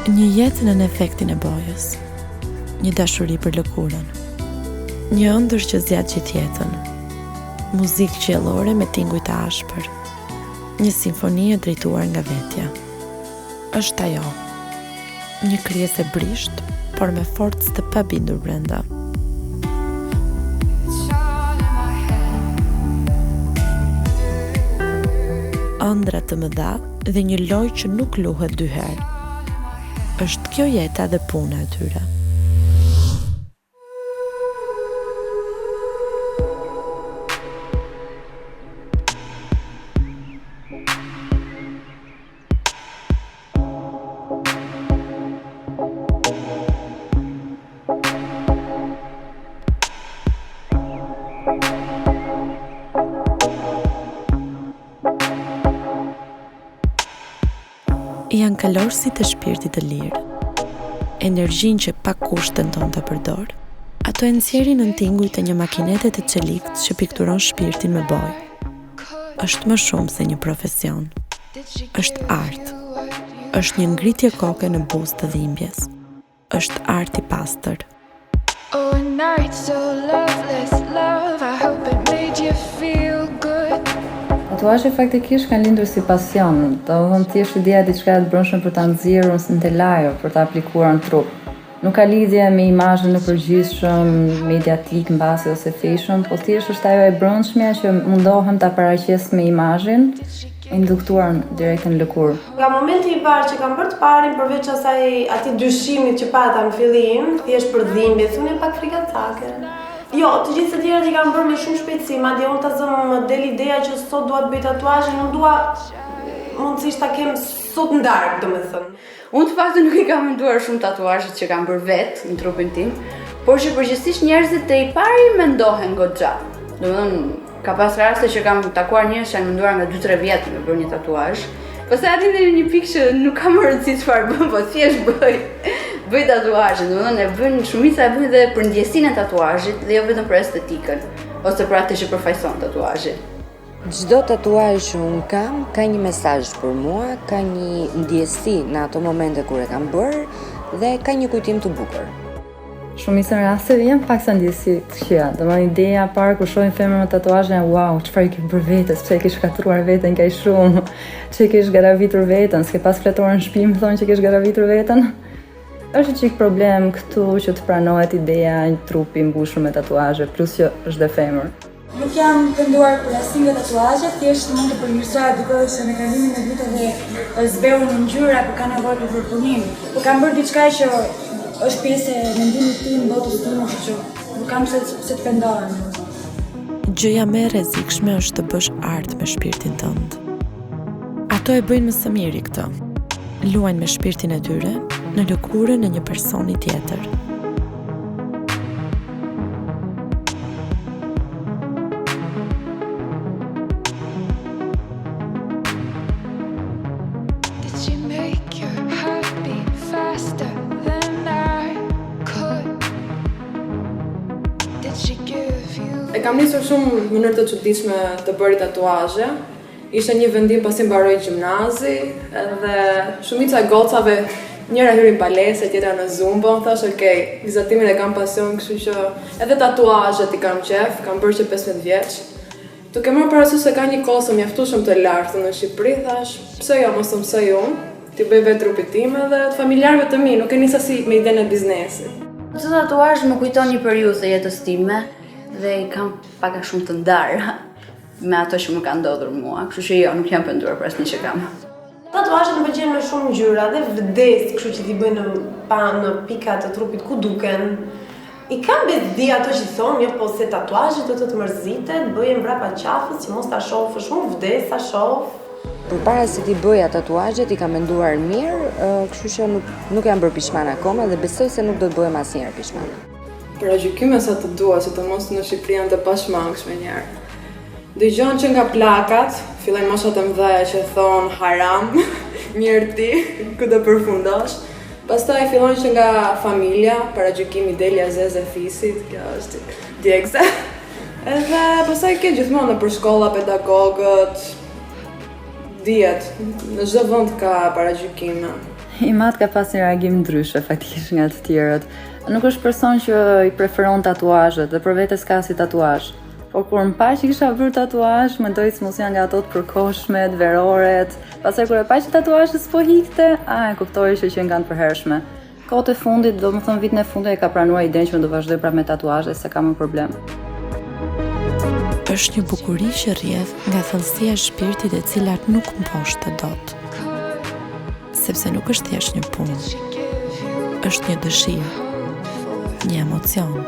Një jetë në efektin e bojës, një dashuri për lëkurën, një ëndër që zjat gjithë jetën, muzikë qiellore me tinguj të ashpër, një simfoni e drejtuar nga vetja. Është ajo, një krijesë e brisht, por me forcë të pabindur brenda. Ëndra të mëdha dhe një lojë që nuk luhet dy herë. Është kjo jeta dhe puna e tyre. Janë kalorësit e shpirtit të lirë, energjinë që pa kusht tenton ta përdor, ato e nxjerrin në tinguj të një makinete të çelikt që pikturon shpirtin me bojë. Është më shumë se një profesion. Është art. Është një ngritje koke në buzë të dhimbjes. Është art i pastër. Oh, a night so loveless, love, I hope it made you feel good. Tatuazhet faktikisht kanë lindur si pasion, domethënë thjesht ideja e diçka të brendshme për ta nxjerrur në lajë, për ta aplikuar në trup. Nuk ka lidhje me imazhin në përgjithshëm, mediatik, mbasi ose fashion, po thjesht është ajo e brendshmja që mundohem ta paraqes me imazhin e induktuar direkt në lëkurë. Nga momenti i parë që kam bërë të parin, përveç atij dyshimit që pata në fillim, thjesht për dhimbje, unë pak frikacake. Jo, të gjithë të tjerët i kam bërë me shumë shpejtësi, madje unë ta zëm më del ideja që sot dua të bëj tatuazhe, nuk dua mundësisht ta kem sot ndark, domethënë. Unë të faktë nuk i kam menduar shumë tatuazhet që kam bërë vetë në trupin tim, por që përgjithsisht njerëzit e i pari mendohen goxha. Domethënë ka pas raste që kam takuar njerëz që kanë menduar nga 2-3 vjet me bërë një tatuazh. Pastaj arrin në një pikë që nuk kam rëndësi çfarë bën, po thjesht bëj tatuazhe, domethënë e bën shumica e bën dhe për ndjesinë e tatuazhit dhe jo vetëm për estetikën ose për atë që përfaqëson tatuazhi. Çdo tatuazh që un kam ka një mesazh për mua, ka një ndjesi në ato momente kur e kam bërë dhe ka një kujtim të bukur. Shumica në rasteve janë pak sa ndjesi të këqija. Domethënë ideja e parë kur shohin femër me tatuazhe, wow, çfarë i ke bërë vetes, pse e ke shkatruar veten kaq shumë, çe ke zgaravitur veten, s'ke pas fletor në shtëpi më thonë që ke zgaravitur veten. Është çik problem këtu që të pranohet ideja e një trupi mbushur me tatuazhe, plus që është dhe femër. Nuk jam penduar për asnjë nga tatuazhet, thjesht mund të përmirësohet duke se me kalimin e viteve zbehu në ngjyra, por ka nevojë për përpunim. Po kam bërë diçka që është pjesë e mendimit tim, botës time, kështu që nuk kam se të pendohem. Gjëja më e rrezikshme është të bësh art me shpirtin tënd. Ato e bëjnë më së miri këtë. Luajnë me shpirtin e tyre në lëkurën e një personi tjetër. E kam nisur shumë mënyrë të çuditshme të bëri tatuazhe. Ishte një vendim pasi mbaroi gjimnazi, edhe shumica e gocave, njëra hyrin palestre, tjetra në zumba, thash okay, vizatimin e kam pasion, kështu që edhe tatuazhet i kam qef, kam bërë që 15 vjeç. Duke marrë parasysh se ka një kohë mjaftueshëm të lartë në Shqipëri, thash, pse jo mos të mësoj unë, ti bëj vetë trupin tim edhe të familjarëve të mi, nuk e nisa si me idenë e biznesit. Këtë tatuazh më kujton një periudhë të jetës time dhe i kam pak a shumë të ndarë me ato që më ka ndodhur mua, kështu që jo, nuk jam penduar për asnjë që kam. Tatuazhet më pëlqejnë me shumë ngjyra dhe vdes, kështu që ti bëjnë në pika të trupit ku duken. I kam bedi ato që thonë, jo po se tatuazhet do të mërzitet, bëjen mbrapa qafës, që mos ta shohësh shumë, vdes ta shoh. Përpara se ti bëja tatuazhet i kam menduar mirë, kështu që nuk jam bërë pishman akoma dhe besoj se nuk do të bëhem asnjëherë pishman. Për gjykime sa të dua, sidomos në Shqipëri janë të pashmangshme njerë. Dëgjon që nga plakat, fillojnë moshat e mëdha që thon haram, mirë ti, ku do përfundosh. Pastaj fillojnë që nga familja, paragjykimi deli Azeze fisit, kjo është djegse. Edhe pastaj ke gjithmonë për shkolla pedagogët, dihet, në çdo vend ka paragjykime. Imat ka pas një reagim ndryshe faktikisht nga të tjerët. Nuk është person që i preferon tatuazhet dhe për vete s'ka si tatuazh. Por kur më pa që kisha bërë tatuazh, mendoj se mos janë nga ato të përkohshmet, veroret. Pastaj kur e pa që tatuazhi s'po hikte, e kuptoj që nga të përhershme. Kohët e fundit, do më thënë vitin e fundit e ka pranuar idenë që më do vazhdoj prapë me tatuazhe se ka më problem. Është një bukuri që rrjedh nga thellësia e shpirtit e cilat nuk mposhtet dot. Sepse nuk është thjesht një punë. Është një dëshirë, një emocion.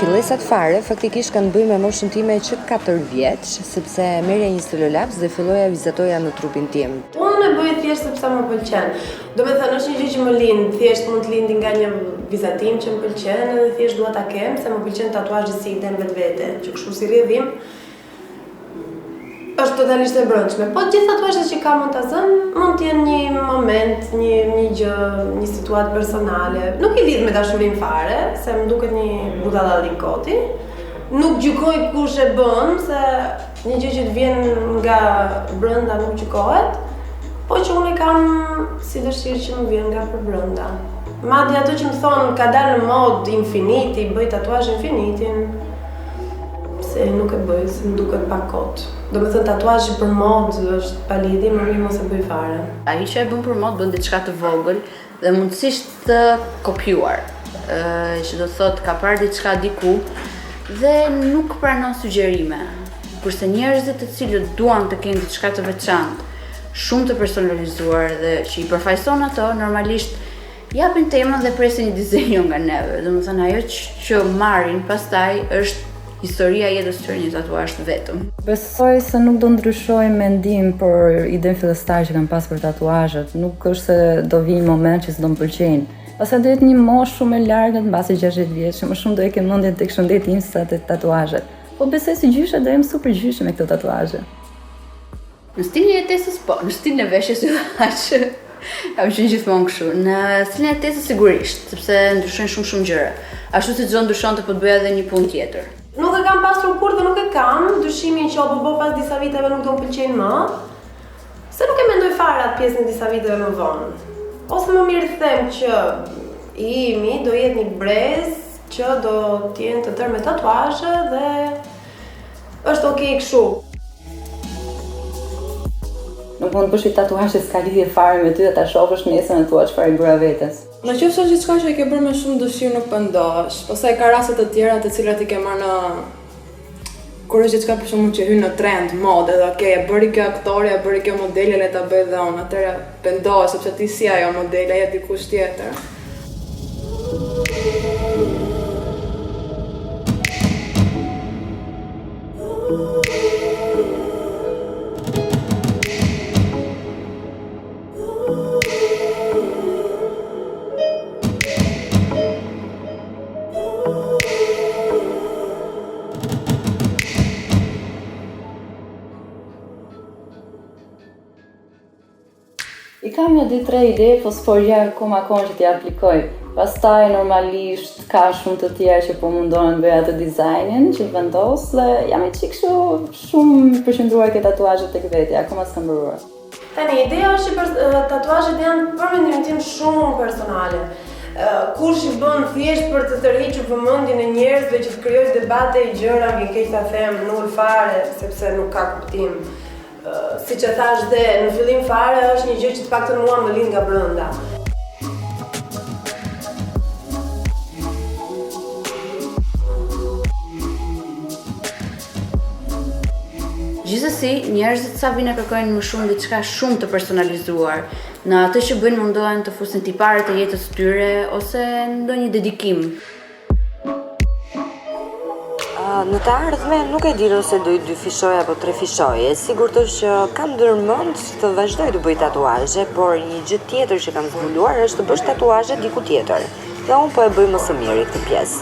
Fillesat fare faktikisht kanë bëjmë me moshën time që 4 vjeç, sepse merrja një stilolaps dhe filloja vizatoja në trupin tim. Unë e bëj thjesht sepse më pëlqen. Do me thënë, është një gjë që më lind, thjesht mund të lindi nga një vizatim që më pëlqen edhe thjesht dua ta kem, se më pëlqen tatuazhi si ide në vetvete, që kështu si rrjedhim është totalisht e brendshme. Po gjithë tatuazhet që kam mund ta zëm, mund të jenë një moment, një gjë, një situatë personale. Nuk i lidh me dashurinë fare, se më duket një budallallik koti. Nuk gjykoj kush e bën, se një gjë që të vjen nga brenda nuk gjykohet, po që unë e kam si dëshirë që më vjen nga për brenda. Madje ato që më thonë ka dalë në mod Infinity, bëj tatuazh Infinitin, se nuk e bëj, se më duket pak kot. Do me thënë tatuazhi për mod është pa lidhje, më mirë mos e bëj fare. Ai që e bën për mod bën diçka të vogël dhe mundësisht të kopjuar. Që do të thotë ka parë diçka diku dhe nuk pranon sugjerime. Kurse njerëzit të cilët duan të kenë diçka të veçantë, shumë të personalizuar dhe që i përfaqëson ato, normalisht japin temën dhe presin një dizenjo nga neve. Domethënë ajo që marrin pastaj është historia e jetës tyre, një tatuazh vetëm. Besoj se nuk do ndryshoj mendim për idenë fillestare që kam pas për tatuazhet. Nuk është se do vi një moment që s'do më pëlqejnë. Pastaj do jetë një moshë shumë e largët mbasi 60 vjeç, më shumë do e kem mendjen tek shëndeti im sa tek tatuazhet. Po besoj se gjyshe do jem super gjyshe me këto tatuazhe. Në stilin e jetesës po, në stilin e veshjes aq. Kam qenë gjithmonë kështu. Në stilin e jetesës sigurisht, sepse ndryshojnë shumë gjëra. Ashtu si çdo ndryshonte po të bëja edhe një punë tjetër. Nuk e kam pasur kur dhe nuk e kam, dyshimin që po pas disa viteve nuk do më pëlqejnë më, se nuk e mendoj fare atë pjesën disa viteve më vonë. Ose më mirë them që imi do jetë një brez që do t'jenë të tërë me tatuazhe dhe është okej kështu. Nuk mund të bësh tatuazhe s'ka lidhje fare me ty dhe ta shohësh nesër në tua çfarë i bëra vetes. Në qoftë se është diçka që e ke bërë me shumë dëshirë nuk pendohesh. Pastaj ka raste të tjera të cilat i ke marrë në kur është diçka për shembull që hyn në trend, modë, edhe okay, e bëri kjo aktori, e bëri kjo modele, le ta bëj dhe unë. Atëherë pendohesh sepse ti si ajo modele, ajo dikush tjetër. I kam një 2-3 ide, po s'porja akoma që t'i aplikoj. Pastaj normalisht ka shumë të tjerë që po mundohen të bëj atë dizajnin që vendos dhe jam i çik shumë përqendruar ke tatuazhet tek vetja, akoma s'kam mbaruar. Tani ideja është që tatuazhet janë për mendimin tim shumë personale. Kush i bën thjesht për të tërhequr vëmendjen e njerëzve që të krijojë debate i gjëra, vjen keq ta them, nuk fare sepse nuk ka kuptim. Siç e thash dhe në fillim fare është një gjë që të paktën mua më lind nga brenda. Gjithsesi, njerëzit sa vinë kërkojnë më shumë diçka shumë të personalizuar. Në atë që bëjnë mundohen të fusin tiparet e jetës së tyre ose ndonjë dedikim. Në të ardhme nuk e di nëse do i 2 fishoj apo 3 fishoj. E sigurt është që kam ndërmend të vazhdoj të bëj tatuazhe, por një gjë tjetër që kam zbuluar është të bësh tatuazhe diku tjetër. Dhe unë po e bëj më së miri këtë pjesë.